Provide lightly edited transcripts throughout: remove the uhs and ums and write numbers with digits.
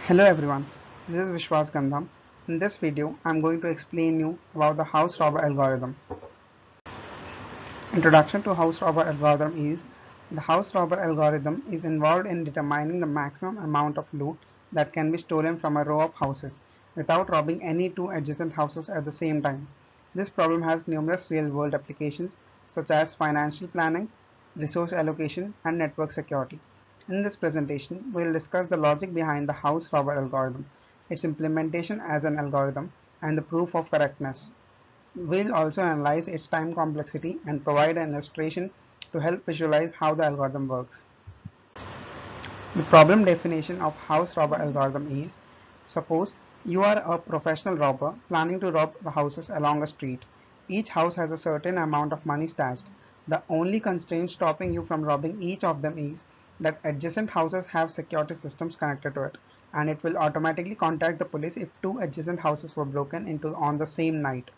Hello everyone, this is Vishwas Gandham. In this video, I am going to explain you about the house robber algorithm. Introduction to house robber algorithm is the house robber algorithm is involved in determining the maximum amount of loot that can be stolen from a row of houses without robbing any two adjacent houses at the same time. This problem has numerous real-world applications such as financial planning, resource allocation, and network security. In this presentation, we will discuss the logic behind the house robber algorithm, its implementation as an algorithm, and the proof of correctness. We'll also analyze its time complexity and provide an illustration to help visualize how the algorithm works. The problem definition of house robber algorithm is: suppose you are a professional robber planning to rob the houses along a street. Each house has a certain amount of money stashed. The only constraint stopping you from robbing each of them is that adjacent houses have security systems connected to it, and it will automatically contact the police if two adjacent houses were broken into on the same night.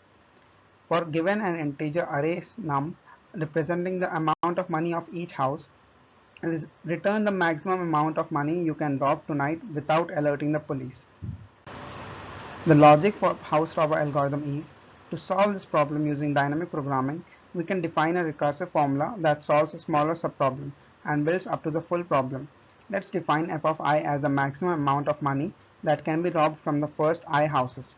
For given an integer array num representing the amount of money of each house, return the maximum amount of money you can rob tonight without alerting the police. The logic for house robber algorithm is: to solve this problem using dynamic programming, we can define a recursive formula that solves a smaller subproblem and builds up to the full problem. Let's define f of I as the maximum amount of money that can be robbed from the first I houses.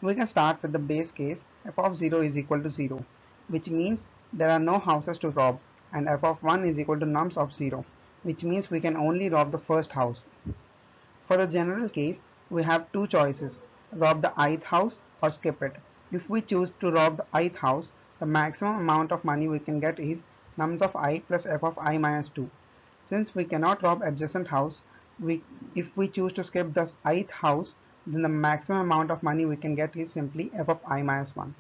We can start with the base case f of 0 is equal to 0, which means there are no houses to rob, and f of 1 is equal to nums of 0, which means we can only rob the first house. For the general case, we have two choices: rob the ith house or skip it. If we choose to rob the ith house, the maximum amount of money we can get is nums of I plus f of I minus 2. Since we cannot rob adjacent house, if we choose to skip the ith house, then the maximum amount of money we can get is simply f of I minus 1.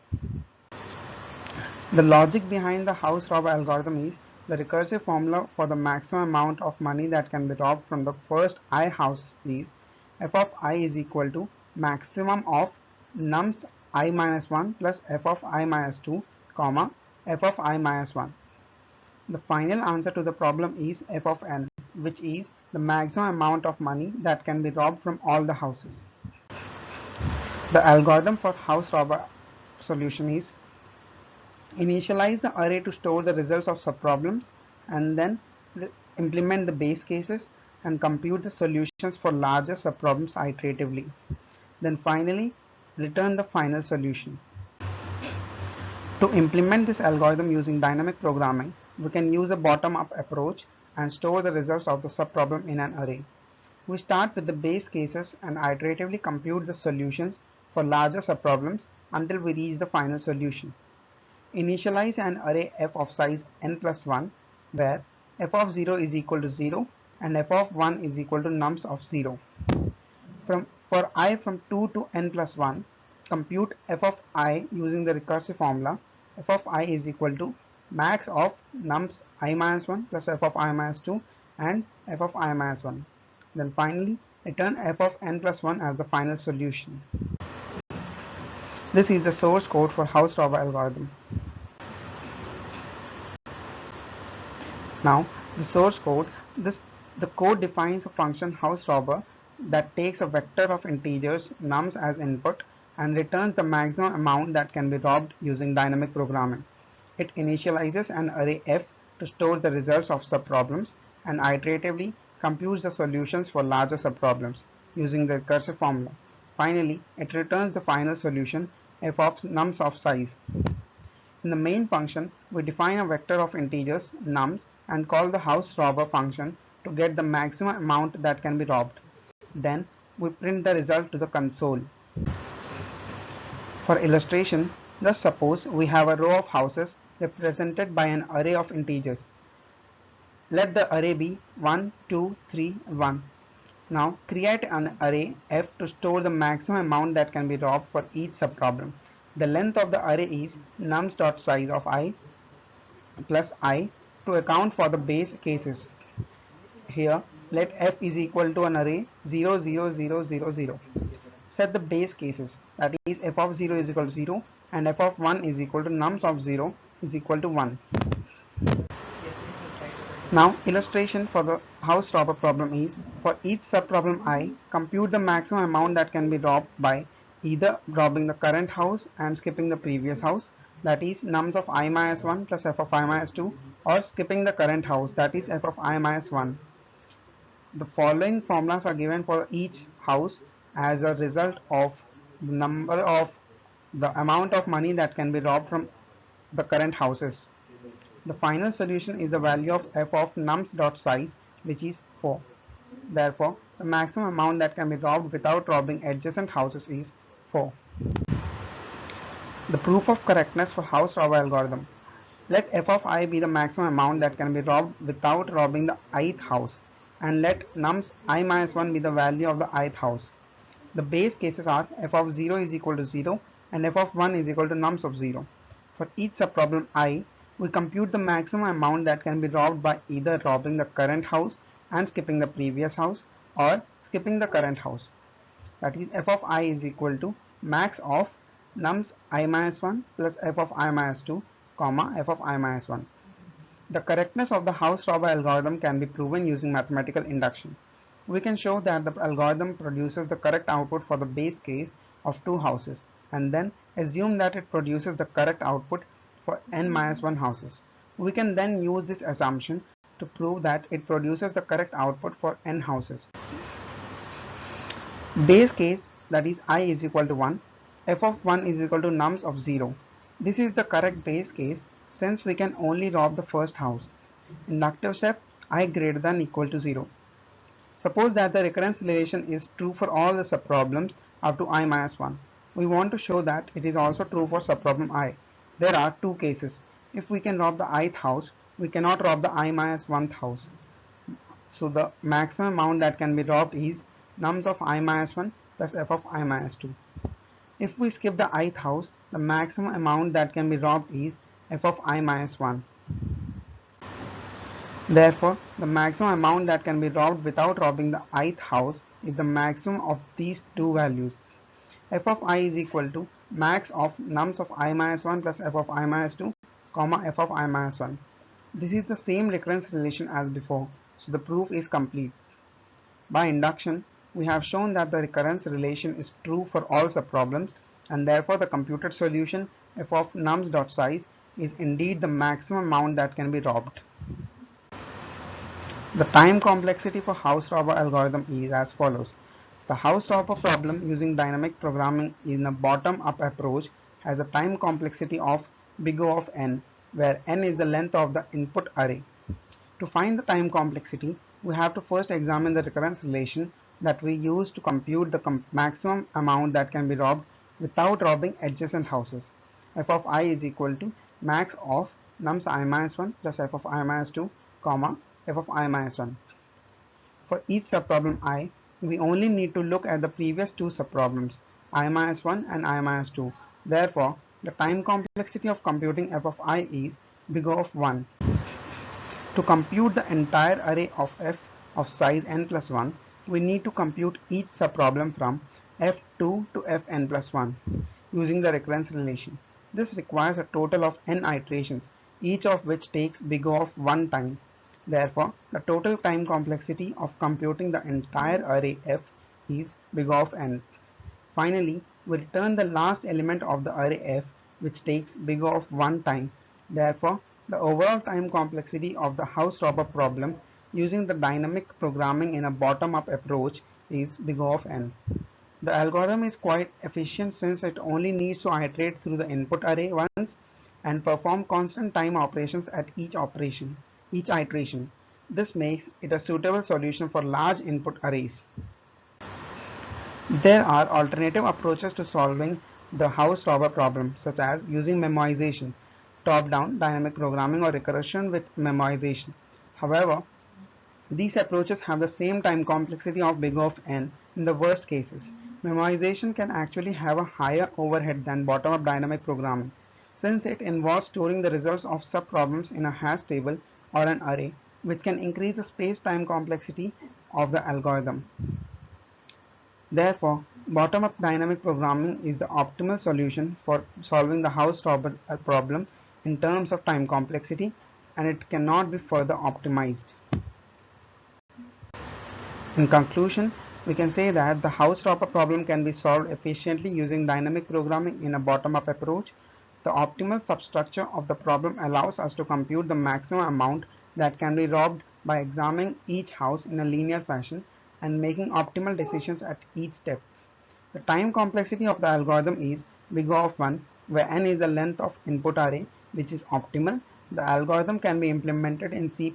The logic behind the house robber algorithm is: the recursive formula for the maximum amount of money that can be robbed from the first I house is f of I is equal to maximum of nums I minus 1 plus f of I minus 2, comma, f of I minus 1. The final answer to the problem is f of n, which is the maximum amount of money that can be robbed from all the houses. The algorithm for house robber solution is: initialize the array to store the results of subproblems, and then implement the base cases and compute the solutions for larger subproblems iteratively. Then finally, return the final solution. To implement this algorithm using dynamic programming, we can use a bottom-up approach and store the results of the subproblem in an array. We start with the base cases and iteratively compute the solutions for larger subproblems until we reach the final solution. Initialize an array f of size n plus 1, where f of 0 is equal to 0 and f of 1 is equal to nums of 0. For I from 2 to n plus 1, compute f of I using the recursive formula f of I is equal to max of nums I minus 1 plus f of I minus 2 and f of I minus 1. Then finally, return f of n plus 1 as the final solution. This is the source code for house robber algorithm. Now, the source code, the code defines a function house robber that takes a vector of integers nums as input and returns the maximum amount that can be robbed using dynamic programming. It initializes an array f to store the results of subproblems and iteratively computes the solutions for larger subproblems using the recursive formula. Finally, it returns the final solution f of nums of size. In the main function, we define a vector of integers nums and call the house robber function to get the maximum amount that can be robbed. Then we print the result to the console. For illustration, just suppose we have a row of houses represented by an array of integers. Let the array be 1, 2, 3, 1. Now create an array f to store the maximum amount that can be robbed for each subproblem. The length of the array is nums.size of I plus I to account for the base cases. Here, let f is equal to an array 0, 0, 0, 0, 0. Set the base cases, that is f of 0 is equal to 0 and f of 1 is equal to nums of 0 is equal to 1. Now illustration for the house robber problem is, for each subproblem I, compute the maximum amount that can be robbed by either robbing the current house and skipping the previous house, that is nums of I minus 1 plus f of I minus 2, or skipping the current house, that is f of I minus 1. The following formulas are given for each house as a result of the amount of money that can be robbed from the current houses. The final solution is the value of f of nums dot size, which is 4. Therefore, the maximum amount that can be robbed without robbing adjacent houses is 4. The proof of correctness for house robber algorithm. Let f of I be the maximum amount that can be robbed without robbing the ith house, and let nums I minus 1 be the value of the ith house. The base cases are f of 0 is equal to 0 and f of 1 is equal to nums of 0. For each subproblem I, we compute the maximum amount that can be robbed by either robbing the current house and skipping the previous house, or skipping the current house. That is, f of I is equal to max of nums I minus 1 plus f of I minus 2, comma f of I minus 1. The correctness of the house robber algorithm can be proven using mathematical induction. We can show that the algorithm produces the correct output for the base case of two houses, and then assume that it produces the correct output for n minus 1 houses. We can then use this assumption to prove that it produces the correct output for n houses. Base case, that is I is equal to 1, f of 1 is equal to nums of 0. This is the correct base case since we can only rob the first house. Inductive step, I greater than equal to 0. Suppose that the recurrence relation is true for all the subproblems up to I minus 1. We want to show that it is also true for subproblem I. There are two cases. If we can rob the ith house, we cannot rob the I minus 1th house. So the maximum amount that can be robbed is nums of I minus 1 plus f of I minus 2. If we skip the ith house, the maximum amount that can be robbed is f of I minus 1. Therefore, the maximum amount that can be robbed without robbing the ith house is the maximum of these two values. F of I is equal to max of nums of I minus 1 plus f of I minus 2, comma f of I minus 1. This is the same recurrence relation as before, so the proof is complete. By induction, we have shown that the recurrence relation is true for all subproblems, and therefore the computed solution f of nums dot size is indeed the maximum amount that can be robbed. The time complexity for house robber algorithm is as follows. The house robber problem using dynamic programming in a bottom-up approach has a time complexity of big O of n, where n is the length of the input array. To find the time complexity, we have to first examine the recurrence relation that we use to compute the maximum amount that can be robbed without robbing adjacent houses. F of I is equal to max of nums I minus 1 plus f of I minus 2, comma f of I minus 1. For each subproblem I, we only need to look at the previous two subproblems, I minus 1 and I minus 2. Therefore, the time complexity of computing f of I is big O of 1. To compute the entire array of f of size n plus 1, we need to compute each subproblem from f2 to fn plus 1 using the recurrence relation. This requires a total of n iterations, each of which takes big O of 1 time. Therefore, the total time complexity of computing the entire array f is big O of n. Finally, we return the last element of the array f, which takes big O of 1 time. Therefore, the overall time complexity of the house robber problem using the dynamic programming in a bottom-up approach is big O of n. The algorithm is quite efficient since it only needs to iterate through the input array once and perform constant time operations at each iteration. This makes it a suitable solution for large input arrays. There are alternative approaches to solving the house robber problem, such as using memoization, top-down dynamic programming, or recursion with memoization. However, these approaches have the same time complexity of big O of n in the worst cases. Memoization can actually have a higher overhead than bottom-up dynamic programming, since it involves storing the results of subproblems in a hash table or an array, which can increase the space-time complexity of the algorithm. Therefore, bottom-up dynamic programming is the optimal solution for solving the house robber problem in terms of time complexity and it cannot be further optimized. In conclusion, we can say that the house robber problem can be solved efficiently using dynamic programming in a bottom-up approach. The optimal substructure of the problem allows us to compute the maximum amount that can be robbed by examining each house in a linear fashion and making optimal decisions at each step. The time complexity of the algorithm is big O of 1, where n is the length of input array, which is optimal. The algorithm can be implemented in C++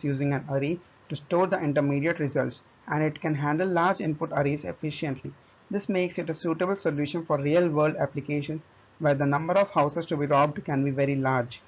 using an array to store the intermediate results, and it can handle large input arrays efficiently. This makes it a suitable solution for real-world applications where the number of houses to be robbed can be very large.